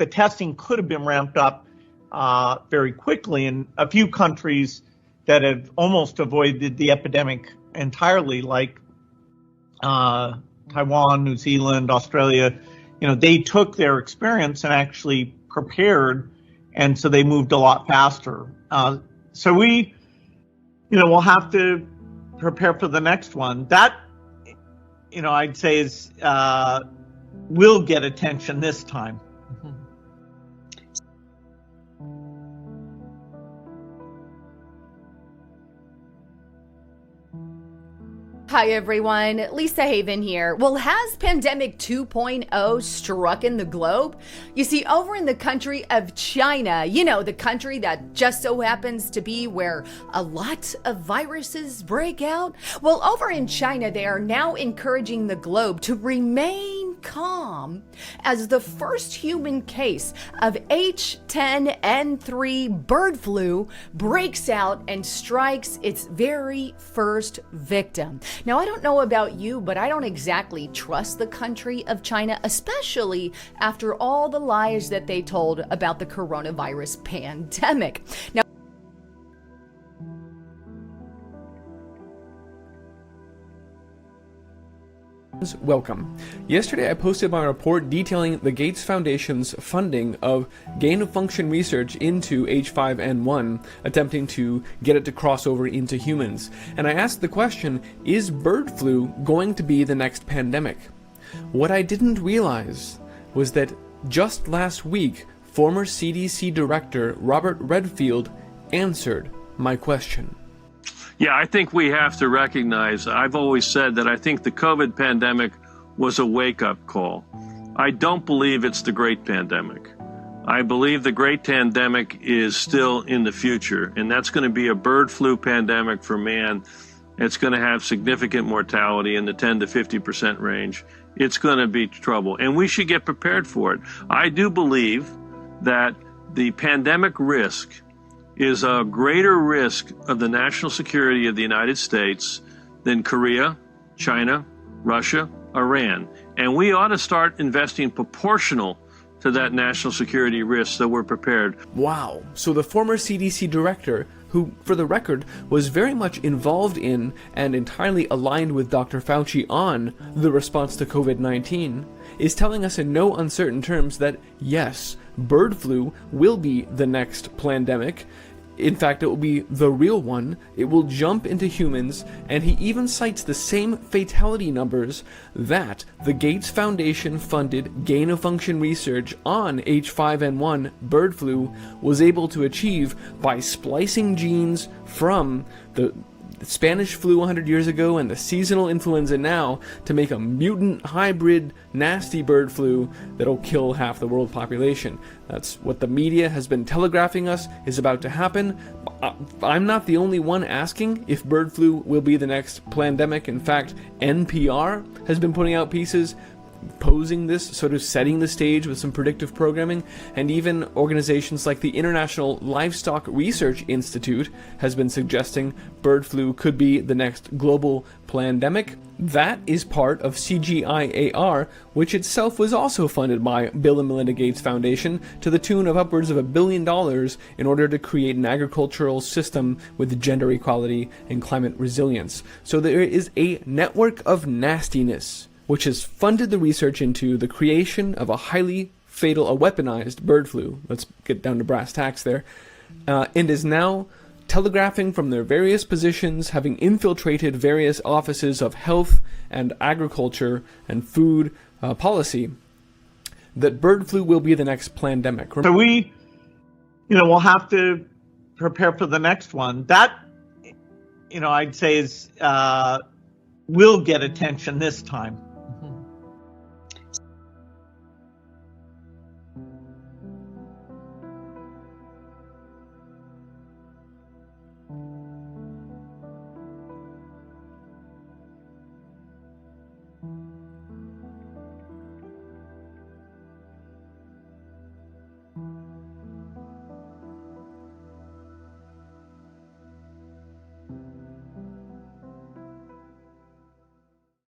the testing could have been ramped up very quickly. In a few countries that have almost avoided the epidemic entirely, like Taiwan, New Zealand, Australia, they took their experience and actually prepared, and so they moved a lot faster. So we, we'll have to prepare for the next one. That, I'd say is will get attention this time. Hi everyone, Lisa Haven here. Well, has Pandemic 2.0 struck in the globe? You see, over in the country of China, the country that just so happens to be where a lot of viruses break out. Well, over in China, they are now encouraging the globe to remain calm as the first human case of H10N3 bird flu breaks out and strikes its very first victim. Now, I don't know about you, but I don't exactly trust the country of China, especially after all the lies that they told about the coronavirus pandemic. Now, welcome. Yesterday I posted my report detailing the Gates Foundation's funding of gain-of-function research into H5N1, attempting to get it to cross over into humans. And I asked the question, is bird flu going to be the next pandemic? What I didn't realize was that just last week, former CDC Director Robert Redfield answered my question. Yeah, I think we have to recognize, I've always said that I think the COVID pandemic was a wake-up call. I don't believe it's the great pandemic. I believe the great pandemic is still in the future, and that's going to be a bird flu pandemic for man. It's going to have significant mortality in the 10 to 50% range. It's going to be trouble, and we should get prepared for it. I do believe that the pandemic risk is a greater risk of the national security of the United States than Korea, China, Russia, Iran. And we ought to start investing proportional to that national security risk so we're prepared. Wow. So the former CDC director, who, for the record, was very much involved in and entirely aligned with Dr. Fauci on the response to COVID-19, is telling us in no uncertain terms that, yes, bird flu will be the next plandemic. In fact, it will be the real one. It will jump into humans, and he even cites the same fatality numbers that the Gates Foundation funded gain-of-function research on H5N1 bird flu was able to achieve by splicing genes from the Spanish flu 100 years ago and the seasonal influenza now to make a mutant hybrid nasty bird flu that'll kill half the world population. That's what the media has been telegraphing us is about to happen. I'm not the only one asking if bird flu will be the next plandemic. In fact, NPR has been putting out pieces posing this, sort of setting the stage with some predictive programming, and even organizations like the International Livestock Research Institute has been suggesting bird flu could be the next global plandemic. That is part of CGIAR, which itself was also funded by Bill and Melinda Gates Foundation to the tune of upwards of $1 billion in order to create an agricultural system with gender equality and climate resilience. So there is a network of nastiness which has funded the research into the creation of a highly fatal, a weaponized bird flu, let's get down to brass tacks there, and is now telegraphing from their various positions, having infiltrated various offices of health and agriculture and food policy, that bird flu will be the next plandemic. So we, we'll have to prepare for the next one. That, I'd say is will get attention this time.